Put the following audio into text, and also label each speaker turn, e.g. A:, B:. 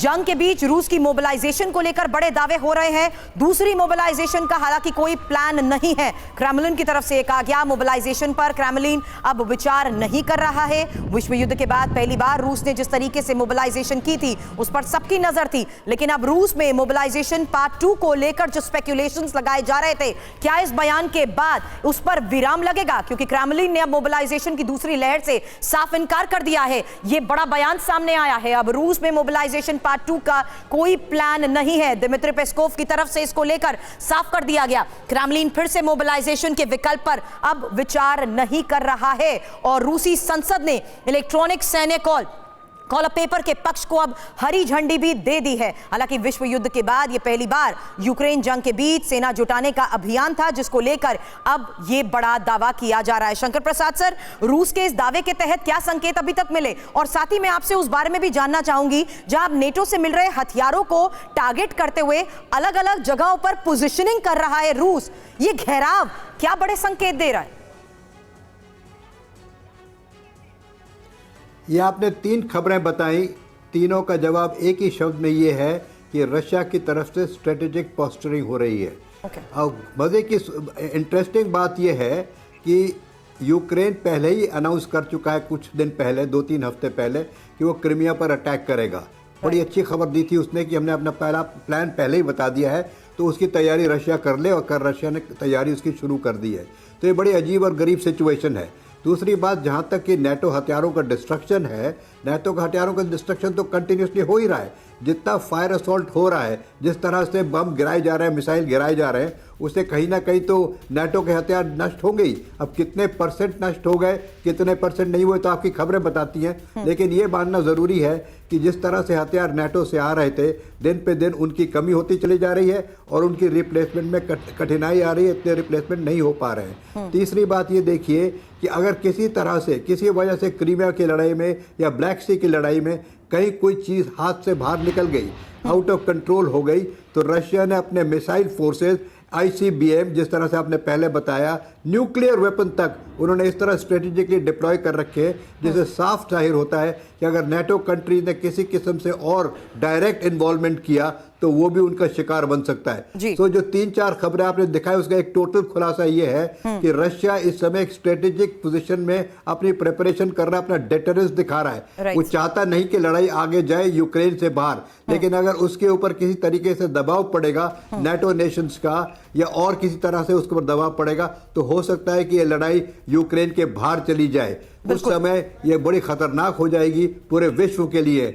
A: जंग के बीच रूस की मोबिलाइजेशन को लेकर बड़े दावे हो रहे हैं। दूसरी मोबिलाइजेशन का हालांकि कोई प्लान नहीं है। क्रेमलिन की तरफ से कहा गया मोबिलाइजेशन पर क्रेमलिन अब विचार नहीं कर रहा है। विश्व युद्ध के बाद पहली बार रूस ने जिस तरीके से मोबिलाइजेशन की थी उस पर सबकी नजर थी, लेकिन अब रूस में मोबिलाइजेशन पार्ट 2 को लेकर जो स्पेक्युलेशंस लगाए जा रहे थे, क्या इस बयान के बाद उस पर विराम लगेगा? क्योंकि क्रेमलिन ने अब मोबिलाइजेशन की दूसरी लहर से साफ इनकार कर दिया है। यह बड़ा बयान सामने आया है। अब रूस में मोबिलाइजेशन पार्ट 2 का कोई प्लान नहीं है। दिमित्री पेस्कोव की तरफ से इसको लेकर साफ कर दिया गया। क्रेमलिन फिर से मोबिलाइजेशन के विकल्प पर अब विचार नहीं कर रहा है और रूसी संसद ने इलेक्ट्रॉनिक सैन्य कॉल पेपर के पक्ष को अब हरी झंडी भी दे दी है। हालांकि विश्व युद्ध के बाद यह पहली बार यूक्रेन जंग के बीच सेना जुटाने का अभियान था, जिसको लेकर अब यह बड़ा दावा किया जा रहा है। शंकर प्रसाद सर, रूस के इस दावे के तहत क्या संकेत अभी तक मिले, और साथ ही मैं आपसे उस बारे में भी जानना चाहूंगी जहां नेटो से मिल रहे हथियारों को टारगेट करते हुए अलग अलग जगहों पर पोजिशनिंग कर रहा है रूस, ये घेराव क्या बड़े संकेत दे रहा है?
B: ये आपने 3 खबरें बताई, तीनों का जवाब एक ही शब्द में ये है कि रशिया की तरफ से स्ट्रेटेजिक पोस्टरिंग हो रही है। और मज़े की इंटरेस्टिंग बात यह है कि यूक्रेन पहले ही अनाउंस कर चुका है कुछ दिन पहले, 2-3 हफ्ते पहले, कि वो क्रीमिया पर अटैक करेगा। बड़ी अच्छी खबर दी थी उसने कि हमने अपना पहला प्लान पहले ही बता दिया है, तो उसकी तैयारी रशिया कर ले, और रशिया ने तैयारी उसकी शुरू कर दी है। तो ये बड़ी अजीब और गरीब सिचुएशन है। दूसरी बात, जहाँ तक कि नेटो हथियारों का डिस्ट्रक्शन है, नेटो का हथियारों का डिस्ट्रक्शन तो कंटिन्यूसली हो ही रहा है। जितना फायर असॉल्ट हो रहा है, जिस तरह से बम गिराए जा रहे हैं, मिसाइल गिराए जा रहे हैं, उससे कहीं ना कहीं तो नेटो के हथियार नष्ट हो गई। अब कितने परसेंट नष्ट हो गए, कितने परसेंट नहीं हुए, तो आपकी खबरें बताती हैं। लेकिन ये मानना ज़रूरी है कि जिस तरह से हथियार नेटो से आ रहे थे, दिन पे दिन उनकी कमी होती चली जा रही है और उनकी रिप्लेसमेंट में कठिनाई आ रही है, इतने रिप्लेसमेंट नहीं हो पा रहे हैं। तीसरी बात ये देखिए कि अगर किसी तरह से, किसी वजह से क्रीमिया की लड़ाई में या ब्लैक सी की लड़ाई में कहीं कोई चीज़ हाथ से बाहर निकल गई, आउट ऑफ कंट्रोल हो गई, तो रशिया ने अपने मिसाइल फोर्सेस, ICBM, जिस तरह से आपने पहले बताया, न्यूक्लियर वेपन तक उन्होंने इस तरह स्ट्रेटेजिकली डिप्लॉय कर रखे हैं, जिससे साफ जाहिर होता है कि अगर नेटो कंट्रीज ने किसी किस्म से और डायरेक्ट इन्वॉल्वमेंट किया तो वो भी उनका शिकार बन सकता है। तो जो 3-4 खबरें आपने दिखाई, उसका एक टोटल खुलासा ये है कि रशिया इस समय एक स्ट्रेटेजिक पोजीशन में अपनी प्रिपरेशन कर रहा है, अपना डेटरेंस दिखा रहा है। वो चाहता नहीं कि लड़ाई आगे जाए यूक्रेन से बाहर, लेकिन अगर उसके ऊपर किसी तरीके से दबाव पड़ेगा नेटो नेशंस का, या और किसी तरह से उसके ऊपर दबाव पड़ेगा, तो हो सकता है कि ये लड़ाई यूक्रेन के बाहर चली जाए। उस समय ये बड़ी खतरनाक हो जाएगी पूरे विश्व के लिए।